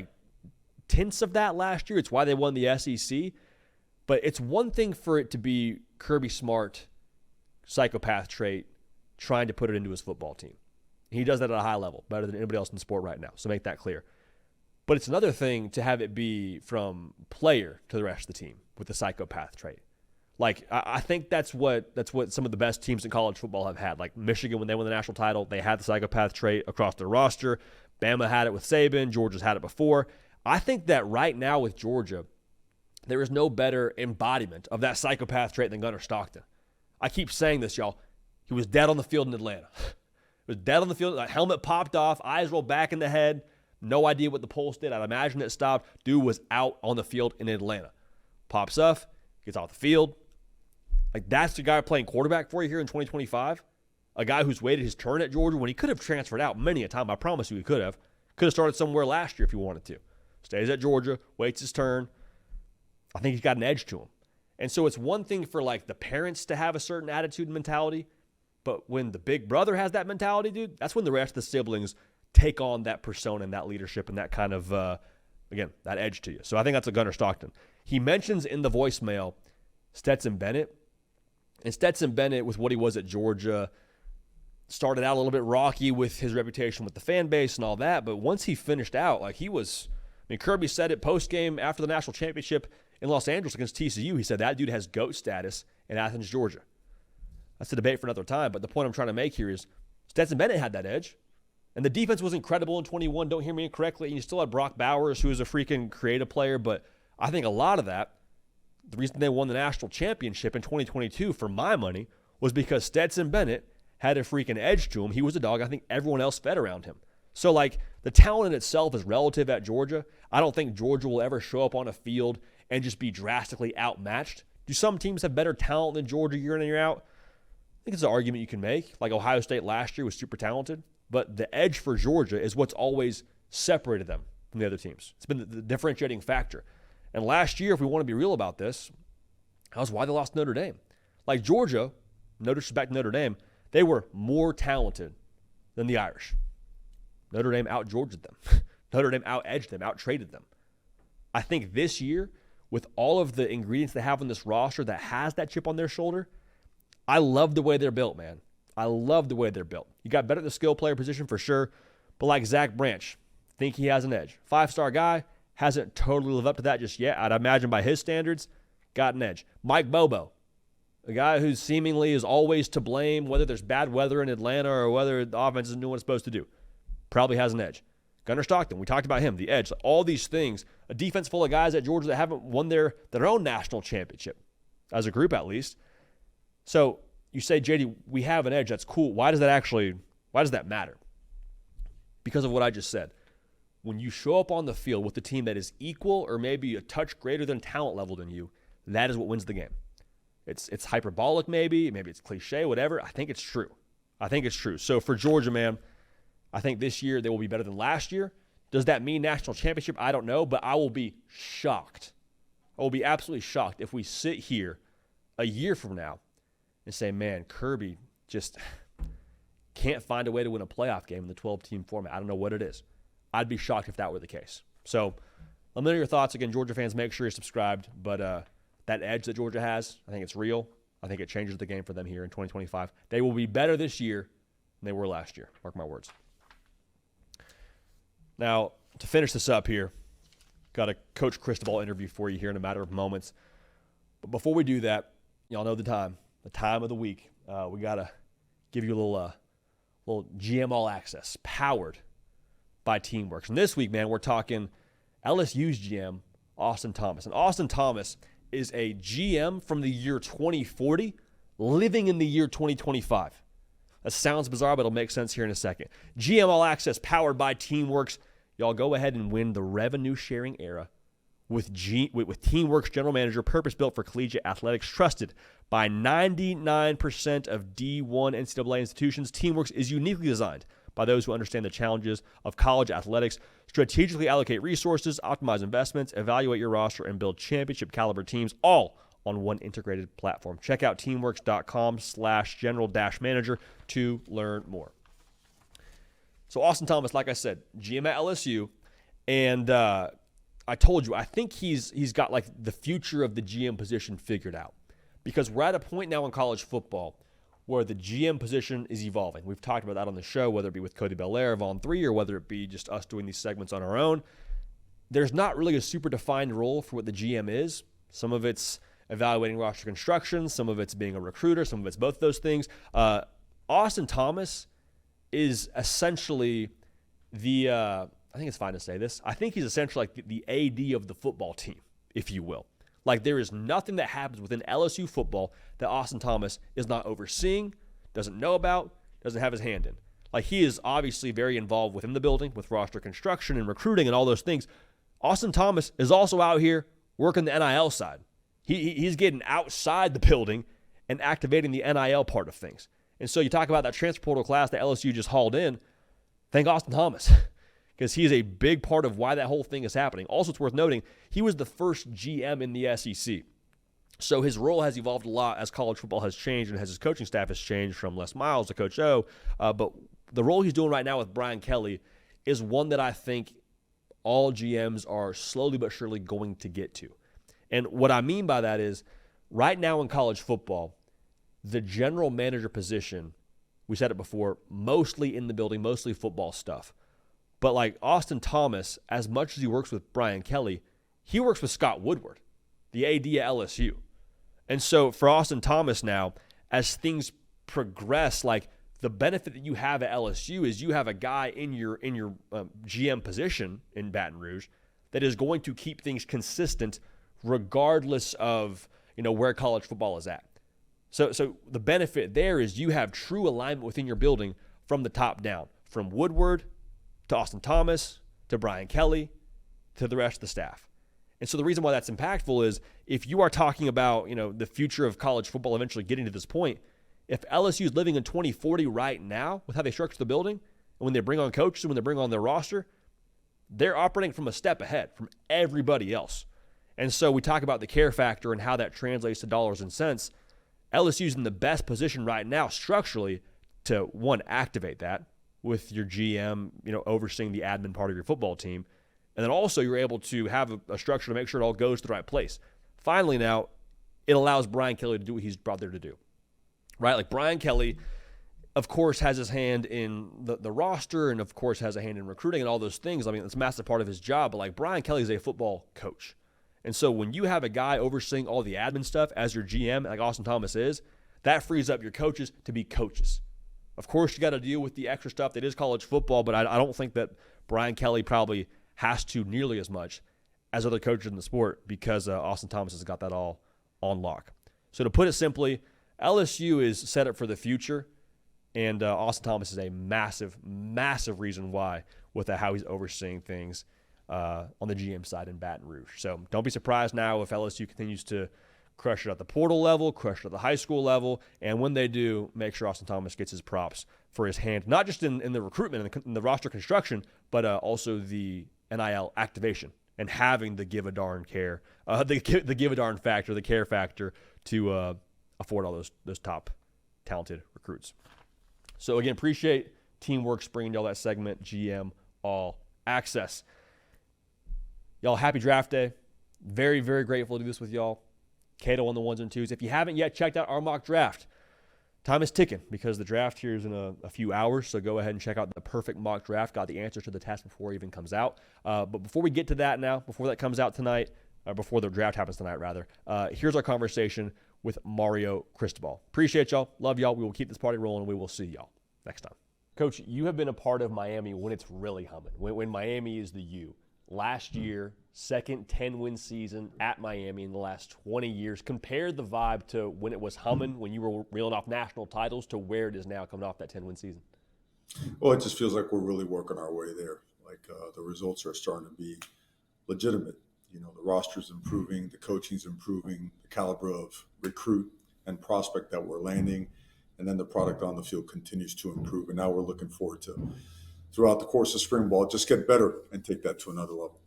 tints of that last year. It's why they won the SEC. But it's one thing for it to be Kirby Smart psychopath trait trying to put it into his football team. He does that at a high level, better than anybody else in the sport right now. So make that clear. But it's another thing to have it be from player to the rest of the team with the psychopath trait. I think that's what some of the best teams in college football have had. Like Michigan, when they won the national title, they had the psychopath trait across their roster. Bama had it with Saban. Georgia's had it before. I think that right now with Georgia, there is no better embodiment of that psychopath trait than Gunnar Stockton. I keep saying this, y'all. He was dead on the field in Atlanta. He was dead on the field. Helmet popped off. Eyes rolled back in the head. No idea what the pulse did. I'd imagine it stopped. Dude was out on the field in Atlanta. Pops up, gets off the field. That's the guy playing quarterback for you here in 2025. A guy who's waited his turn at Georgia when he could have transferred out many a time. I promise you he could have. Could have started somewhere last year if he wanted to. Stays at Georgia, waits his turn. I think he's got an edge to him. And so it's one thing for the parents to have a certain attitude and mentality, but when the big brother has that mentality, dude, that's when the rest of the siblings take on that persona and that leadership and that kind of Again, that edge to you. So I think that's a Gunnar Stockton. He mentions in the voicemail Stetson Bennett. And Stetson Bennett, with what he was at Georgia, started out a little bit rocky with his reputation with the fan base and all that. But once he finished out, like he was, Kirby said it post-game after the national championship in Los Angeles against TCU. He said that dude has GOAT status in Athens, Georgia. That's a debate for another time. But the point I'm trying to make here is Stetson Bennett had that edge. And the defense was incredible in 21. Don't hear me incorrectly. And you still had Brock Bowers, who was a freaking creative player. But I think a lot of that, the reason they won the national championship in 2022, for my money, was because Stetson Bennett had a freaking edge to him. He was a dog. I think everyone else fed around him. So, like, the talent in itself is relative at Georgia. I don't think Georgia will ever show up on a field and just be drastically outmatched. Do some teams have better talent than Georgia year in and year out? I think it's an argument you can make. Like Ohio State last year was super talented. But the edge for Georgia is what's always separated them from the other teams. It's been the differentiating factor. And last year, if we want to be real about this, that was why they lost Notre Dame. Like Georgia, no disrespect to Notre Dame, they were more talented than the Irish. Notre Dame out-Georgia'd them. Notre Dame out-edged them, out-traded them. I think this year, with all of the ingredients they have on this roster that has that chip on their shoulder, I love the way they're built, man. I love the way they're built. You got better at the skill player position for sure, but like Zach Branch, think he has an edge. 5-star guy, hasn't totally lived up to that just yet. I'd imagine by his standards, got an edge. Mike Bobo, a guy who seemingly is always to blame, whether there's bad weather in Atlanta or whether the offense isn't doing what it's supposed to do, probably has an edge. Gunnar Stockton, we talked about him, the edge. All these things, a defense full of guys at Georgia that haven't won their own national championship, as a group at least. So you say, JD, we have an edge. That's cool. Why does that matter? Because of what I just said. When you show up on the field with a team that is equal or maybe a touch greater than talent level than you, that is what wins the game. It's hyperbolic maybe it's cliche, whatever. I think it's true. So for Georgia, man, I think this year they will be better than last year. Does that mean national championship? I don't know, but I will be shocked. I will be absolutely shocked if we sit here a year from now and say, man, Kirby just can't find a way to win a playoff game in the 12-team format. I don't know what it is. I'd be shocked if that were the case. So let me know your thoughts. Again, Georgia fans, make sure you're subscribed. But that edge that Georgia has, I think it's real. I think it changes the game for them here in 2025. They will be better this year than they were last year. Mark my words. Now, to finish this up here, got a Coach Cristobal interview for you here in a matter of moments. But before we do that, y'all know the time of the week. We got to give you a little GM All Access, powered by Teamworks. And this week, man, we're talking LSU's GM, Austin Thomas. And Austin Thomas is a GM from the year 2040, living in the year 2025. That sounds bizarre, but it'll make sense here in a second. GM All Access, powered by Teamworks. Y'all go ahead and win the revenue-sharing era with Teamworks General Manager, purpose-built for collegiate athletics, trusted by 99% of D1 NCAA institutions. Teamworks is uniquely designed by those who understand the challenges of college athletics, strategically allocate resources, optimize investments, evaluate your roster, and build championship-caliber teams, all on one integrated platform. Check out teamworks.com/general-manager to learn more. So Austin Thomas, like I said, GM at LSU, and I told you, I think he's got like the future of the GM position figured out, because we're at a point now in college football where the GM position is evolving. We've talked about that on the show, whether it be with Cody Belair, Vaughn 3, or whether it be just us doing these segments on our own. There's not really a super defined role for what the GM is. Some of it's evaluating roster construction, some of it's being a recruiter, some of it's both of those things. Austin Thomas is essentially I think it's fine to say this, I think he's essentially like the AD of the football team, if you will. Like, there is nothing that happens within LSU football that Austin Thomas is not overseeing, doesn't know about, doesn't have his hand in. Like, he is obviously very involved within the building with roster construction and recruiting and all those things. Austin Thomas is also out here working the NIL side. He's getting outside the building and activating the NIL part of things. And so you talk about that transfer portal class that LSU just hauled in. Thank Austin Thomas, because he is a big part of why that whole thing is happening. Also, it's worth noting, he was the first GM in the SEC. So his role has evolved a lot as college football has changed and as his coaching staff has changed from Les Miles to Coach O. But the role he's doing right now with Brian Kelly is one that I think all GMs are slowly but surely going to get to. And what I mean by that is right now in college football, the general manager position, we said it before, mostly in the building, mostly football stuff. But like Austin Thomas, as much as he works with Brian Kelly, he works with Scott Woodward, the AD at LSU. And so for Austin Thomas now, as things progress, like the benefit that you have at LSU is you have a guy in your GM position in Baton Rouge that is going to keep things consistent regardless of, where college football is at. So the benefit there is you have true alignment within your building from the top down, from Woodward to Austin Thomas to Brian Kelly to the rest of the staff. And so the reason why that's impactful is if you are talking about, the future of college football eventually getting to this point, if LSU is living in 2040 right now with how they structure the building, and when they bring on coaches and when they bring on their roster, they're operating from a step ahead from everybody else. And so we talk about the care factor and how that translates to dollars and cents. LSU's in the best position right now structurally to, one, activate that with your GM, overseeing the admin part of your football team. And then also you're able to have a structure to make sure it all goes to the right place. Finally now, it allows Brian Kelly to do what he's brought there to do. Right? Like Brian Kelly, of course, has his hand in the roster and, of course, has a hand in recruiting and all those things. I mean, it's a massive part of his job. But, like, Brian Kelly is a football coach. And so when you have a guy overseeing all the admin stuff as your GM, like Austin Thomas is, that frees up your coaches to be coaches. Of course, you got to deal with the extra stuff that is college football, but I don't think that Brian Kelly probably has to nearly as much as other coaches in the sport because Austin Thomas has got that all on lock. So to put it simply, LSU is set up for the future, and Austin Thomas is a massive, massive reason why with how he's overseeing things on the GM side in Baton Rouge. So don't be surprised now if LSU continues to crush it at the portal level, crush it at the high school level, and when they do, make sure Austin Thomas gets his props for his hand, not just in the recruitment and the roster construction, but also the NIL activation and having the give a darn care, the give a darn factor, the care factor to afford all those top talented recruits. So again, appreciate Teamworks bringing y'all that segment, GM All Access. Y'all, happy draft day. Very, very grateful to do this with y'all. Cato on the ones and twos. If you haven't yet checked out our mock draft, time is ticking because the draft here is in a few hours. So go ahead and check out the perfect mock draft. Got the answers to the test before it even comes out. But before we get to that now, before that comes out tonight, before the draft happens tonight rather, here's our conversation with Mario Cristobal. Appreciate y'all. Love y'all. We will keep this party rolling. We will see y'all next time. Coach, you have been a part of Miami when it's really humming, when Miami is the U. Last year, second 10-win season at Miami in the last 20 years. Compare the vibe to when it was humming, when you were reeling off national titles, to where it is now coming off that 10-win season. Well, it just feels like we're really working our way there. Like the results are starting to be legitimate. The roster's improving, the coaching's improving, the caliber of recruit and prospect that we're landing, and then the product on the field continues to improve. And now we're looking forward to, throughout the course of spring ball, just get better and take that to another level.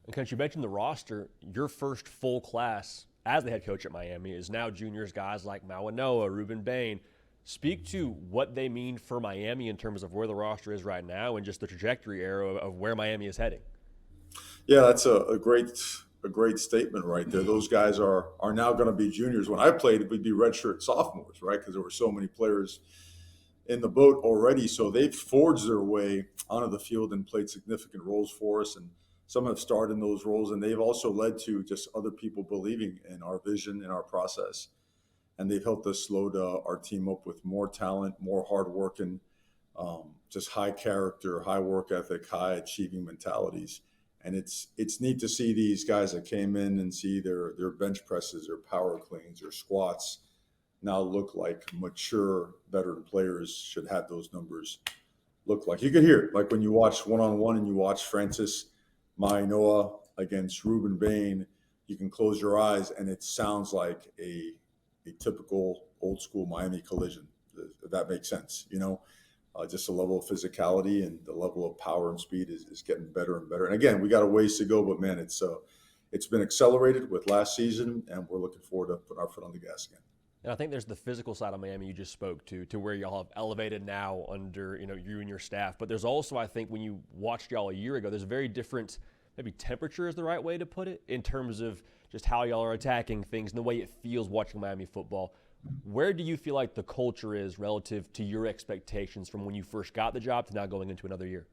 And Coach, you mentioned the roster. Your first full class as the head coach at Miami is now juniors, guys like Mawanoa, Ruben Bain. Speak to what they mean for Miami in terms of where the roster is right now and just the trajectory arrow of where Miami is heading. Yeah, that's a great statement right there. Those guys are now going to be juniors. When I played, we'd be redshirt sophomores, right? Because there were so many players in the boat already. So they've forged their way onto the field and played significant roles for us. And some have starred in those roles. And they've also led to just other people believing in our vision and our process. And they've helped us load our team up with more talent, more hard working, just high character, high work ethic, high achieving mentalities. And it's neat to see these guys that came in and see their bench presses, their power cleans, their squats now look like mature veteran players should have those numbers look like. You could hear it, like when you watch one-on-one and you watch Francis Mainoa against Ruben Bain, you can close your eyes and it sounds like a typical old school Miami collision, if that makes sense. Just the level of physicality and the level of power and speed is getting better and better. And again, we got a ways to go, but man, it's been accelerated with last season, and we're looking forward to putting our foot on the gas again. And I think there's the physical side of Miami you just spoke to where y'all have elevated now under, you and your staff. But there's also, I think, when you watched y'all a year ago, there's a very different, maybe temperature is the right way to put it, in terms of just how y'all are attacking things and the way it feels watching Miami football. Where do you feel like the culture is relative to your expectations from when you first got the job to now going into another year?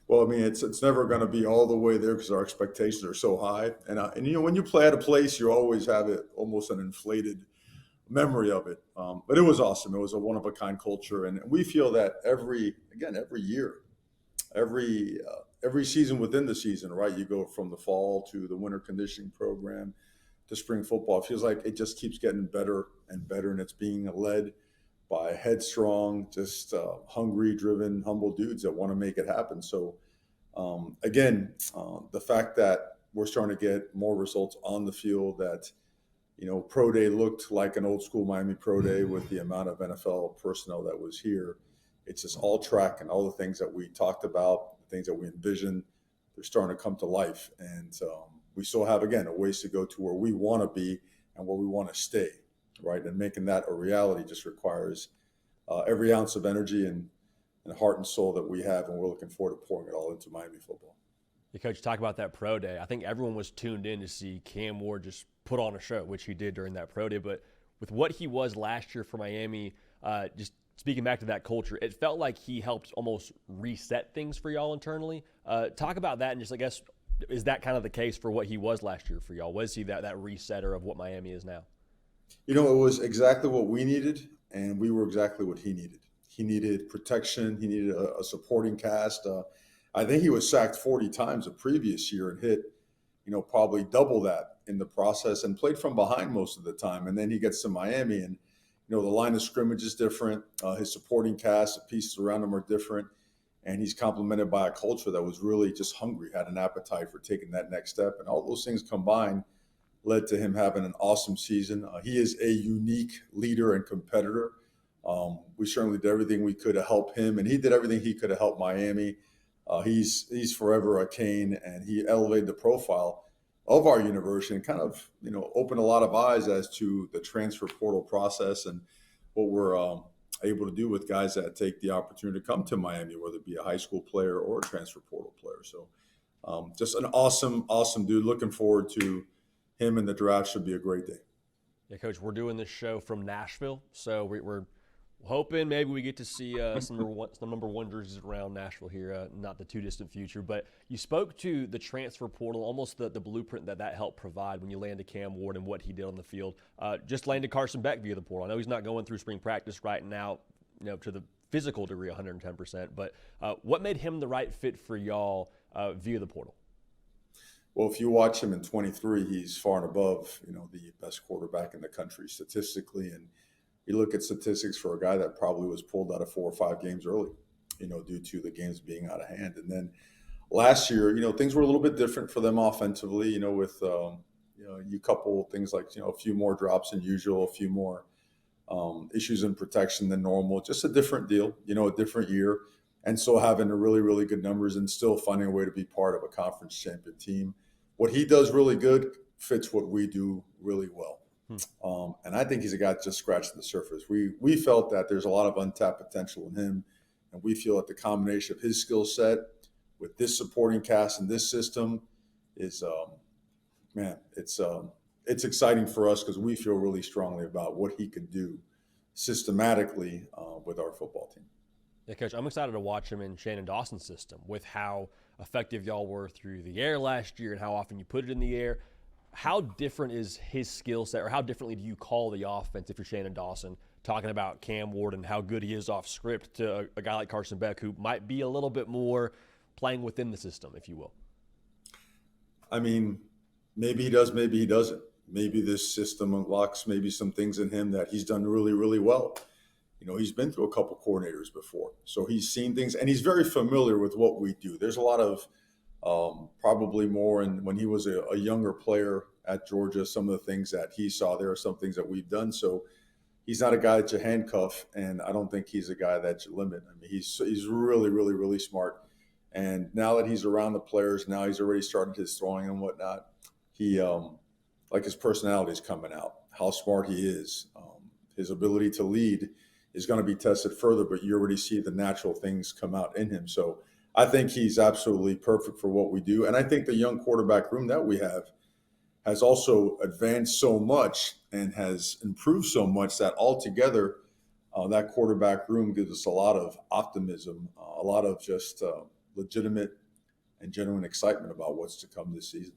Well, I mean, it's never going to be all the way there because our expectations are so high. And when you play at a place, you always have it almost an inflated memory of it. But it was awesome. It was a one-of-a-kind culture. And we feel that every year, every season within the season, right? You go from the fall to the winter conditioning program to spring football. It feels like it just keeps getting better and better, and it's being led by headstrong, just hungry, driven, humble dudes that want to make it happen. So, the fact that we're starting to get more results on the field, that pro day looked like an old school Miami pro day with the amount of NFL personnel that was here. It's just all track, and all the things that we talked about, the things that we envisioned, they're starting to come to life. And we still have, again, a ways to go to where we want to be and where we want to stay, right? And making that a reality just requires every ounce of energy and heart and soul that we have, and we're looking forward to pouring it all into Miami football. Yeah, Coach, talk about that pro day. I think everyone was tuned in to see Cam Ward just put on a show, which he did during that pro day. But with what he was last year for Miami, just speaking back to that culture, it felt like he helped almost reset things for y'all internally. Talk about that, and just, I guess, is that kind of the case for what he was last year for y'all? Was he that resetter of what Miami is now? It was exactly what we needed, and we were exactly what he needed. He needed protection. He needed a supporting cast. I think he was sacked 40 times the previous year and hit, probably double that in the process, and played from behind most of the time. And then he gets to Miami, and, the line of scrimmage is different. His supporting cast, the pieces around him are different. And he's complemented by a culture that was really just hungry, had an appetite for taking that next step. And all those things combined led to him having an awesome season. He is a unique leader and competitor. We certainly did everything we could to help him, and he did everything he could to help Miami. He's forever a Cane, and he elevated the profile of our university and kind of, opened a lot of eyes as to the transfer portal process and what we're able to do with guys that take the opportunity to come to Miami, whether it be a high school player or a transfer portal player. So just an awesome dude. Looking forward to him in the draft. Should be a great day. Yeah, Coach, we're doing this show from Nashville, so we're hoping maybe we get to see some number one jerseys around Nashville here, not the too distant future. But you spoke to the transfer portal, almost the blueprint that helped provide when you landed Cam Ward and what he did on the field. Just landed Carson Beck via the portal. I know he's not going through spring practice right now, to the physical degree 110%. But what made him the right fit for y'all via the portal? Well, if you watch him in 23, he's far and above, the best quarterback in the country statistically. And you look at statistics for a guy that probably was pulled out of 4 or 5 games early, due to the games being out of hand. And then last year, things were a little bit different for them offensively, with, you couple things like, a few more drops than usual, a few more issues in protection than normal, just a different deal, a different year, and still having a really, really good numbers and still finding a way to be part of a conference champion team. What he does really good fits what we do really well. And I think he's a guy that just scratched the surface. We felt that there's a lot of untapped potential in him, and we feel that the combination of his skill set with this supporting cast and this system is, it's exciting for us because we feel really strongly about what he could do systematically with our football team. Yeah, Coach, I'm excited to watch him in Shannon Dawson's system with how effective y'all were through the air last year and how often you put it in the air. How different is his skill set, or how differently do you call the offense if you're Shannon Dawson, talking about Cam Ward and how good he is off script, to a guy like Carson Beck who might be a little bit more playing within the system, if you will? I mean, maybe he does, maybe he doesn't. Maybe this system unlocks maybe some things in him that he's done really, really well. He's been through a couple coordinators before, so he's seen things, and he's very familiar with what we do. There's a lot of probably more, and when he was a younger player at Georgia, some of the things that he saw, there are some things that we've done. So he's not a guy that you handcuff, and I don't think he's a guy that you limit. I mean, he's really, really, really smart. And now that he's around the players, now he's already started his throwing and whatnot. He, like his personality is coming out. how smart he is. His ability to lead is going to be tested further, but you already see the natural things come out in him. So I think he's absolutely perfect for what we do. And I think the young quarterback room that we have has also advanced so much and has improved so much that altogether, that quarterback room gives us a lot of optimism, a lot of just legitimate and genuine excitement about what's to come this season.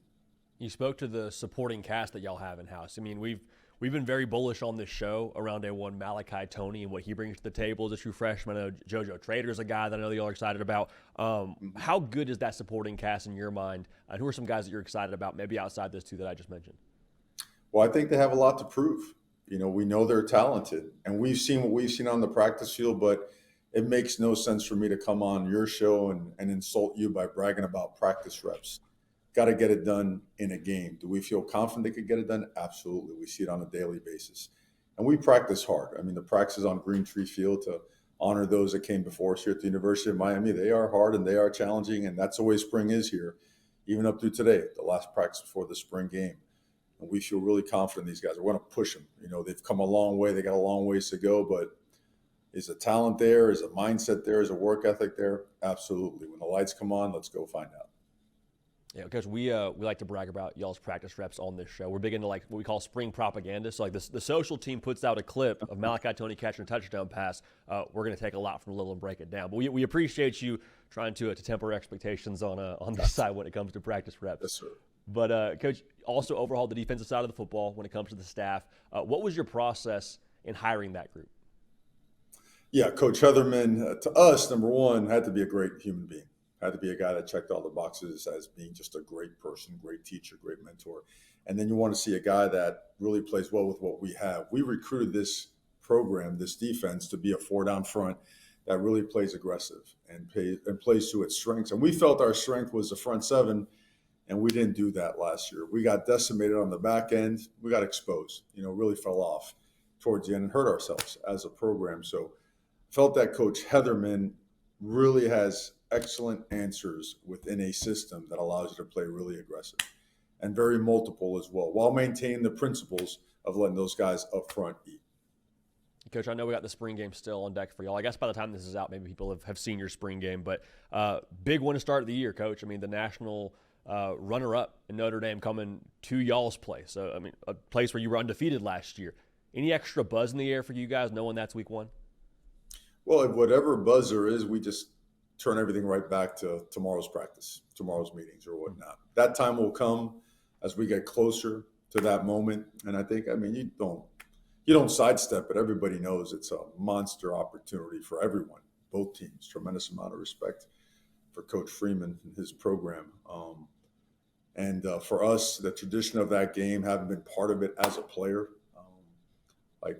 You spoke to the supporting cast that y'all have in house. I mean, we've been very bullish on this show around A1 Malachi Toney and what he brings to the table as a true freshman. I know JoJo Trader's a guy that I know that y'all are excited about. How good is that supporting cast in your mind? And who are some guys that you're excited about, maybe outside those two that I just mentioned? Well, I think they have a lot to prove. We know they're talented, and we've seen what we've seen on the practice field, but it makes no sense for me to come on your show and insult you by bragging about practice reps. Got to get it done in a game. Do we feel confident they could get it done? Absolutely. We see it on a daily basis. And we practice hard. I mean, the practices on Green Tree Field to honor those that came before us here at the University of Miami, they are hard and they are challenging, and that's the way spring is here, even up through today, the last practice before the spring game. And we feel really confident in these guys. We're going to push them. They've come a long way. They got a long ways to go, but is the talent there? Is the mindset there? Is the work ethic there? Absolutely. When the lights come on, let's go find out. Yeah, because we like to brag about y'all's practice reps on this show. We're big into what we call spring propaganda. So the social team puts out a clip of Malachi Toney catching a touchdown pass. We're going to take a lot from Little and break it down. But we appreciate you trying to temper expectations on this side when it comes to practice reps. Yes, sir. But Coach also overhauled the defensive side of the football when it comes to the staff. What was your process in hiring that group? Yeah, Coach Heatherman, to us, number one, had to be a great human being. Had to be a guy that checked all the boxes as being just a great person, great teacher, great mentor. And then you want to see a guy that really plays well with what we have. We recruited this program, this defense, to be a four-down front that really plays aggressive and plays to its strengths. And we felt our strength was the front seven, and we didn't do that last year. We got decimated on the back end. We got exposed, really fell off towards the end and hurt ourselves as a program. So felt that Coach Heatherman really has excellent answers within a system that allows you to play really aggressive and very multiple as well, while maintaining the principles of letting those guys up front eat. Coach, I know we got the spring game still on deck for y'all. I guess by the time this is out, maybe people have seen your spring game, but big one to start the year, Coach. I mean, the national runner-up in Notre Dame coming to y'all's place. So, I mean, a place where you were undefeated last year. Any extra buzz in the air for you guys knowing that's week one? Well, whatever buzz there is, we just turn everything right back to tomorrow's practice, tomorrow's meetings or whatnot. That time will come as we get closer to that moment. And I think, you don't sidestep it. Everybody knows it's a monster opportunity for everyone, both teams. Tremendous amount of respect for Coach Freeman and his program. And for us, the tradition of that game, having been part of it as a player,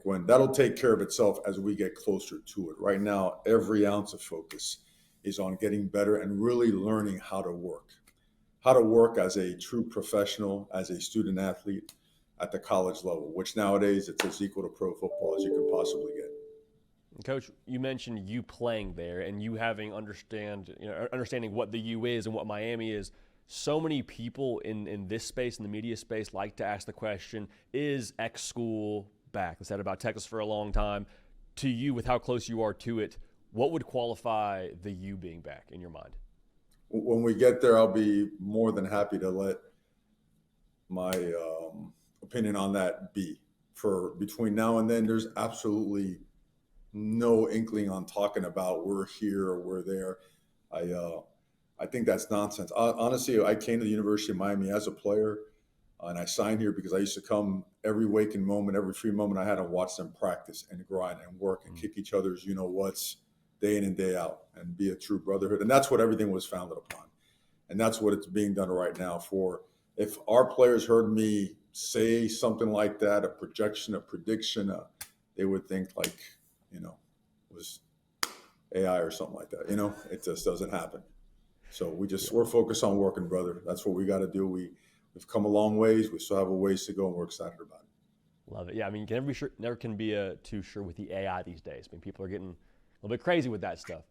when that'll take care of itself as we get closer to it. Right now, every ounce of focus is on getting better and really learning how to work as a true professional, as a student athlete at the college level, which nowadays it's as equal to pro football as you can possibly get. Coach, you mentioned you playing there and you having understanding what the U is and what Miami is. So many people in this space, in the media space, like to ask the question, is Xchool back? I said about Texas for a long time. To you, with how close you are to it, what would qualify the U being back in your mind? When we get there, I'll be more than happy to let my opinion on that be. For between now and then, there's absolutely no inkling on talking about we're here or we're there. I think that's nonsense. Honestly, I came to the University of Miami as a player, and I signed here because I used to come every waking moment, every free moment I had, and watch them practice and grind and work and kick each other's what's day in and day out and be a true brotherhood. And that's what everything was founded upon. And that's what it's being done right now. If our players heard me say something like that, a projection, a prediction, they would think it was AI or something like that. It just doesn't happen. So we're focused on working, brother. That's what we got to do. We've come a long ways. We still have a ways to go, and we're excited about it. Love it. Yeah, you can never can be too sure with the AI these days. People are getting a little bit crazy with that stuff.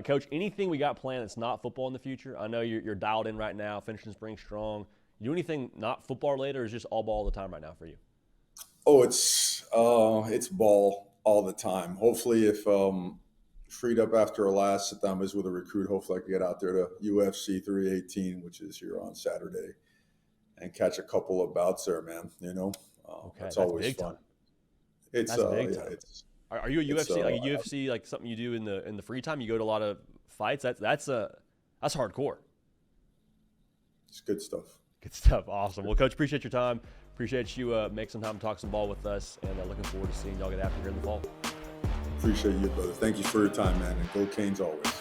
Coach, anything we got planned that's not football in the future? I know you're dialed in right now, finishing spring strong. You do anything not football related, or is just all ball all the time right now for you? Oh, it's ball all the time. Hopefully, if freed up after our last sit down with a recruit, hopefully I can get out there to UFC 318, which is here on Saturday, and catch a couple of bouts there, man. That's always fun. Time. It's that's big yeah, time. it's. Are you a UFC like a UFC like something you do in the free time? You go to a lot of fights. That's hardcore. It's good stuff. Good stuff. Awesome. Well, Coach, appreciate your time. Appreciate you make some time to talk some ball with us, and looking forward to seeing y'all get after here in the fall. Appreciate you, brother. Thank you for your time, man, and go Canes always.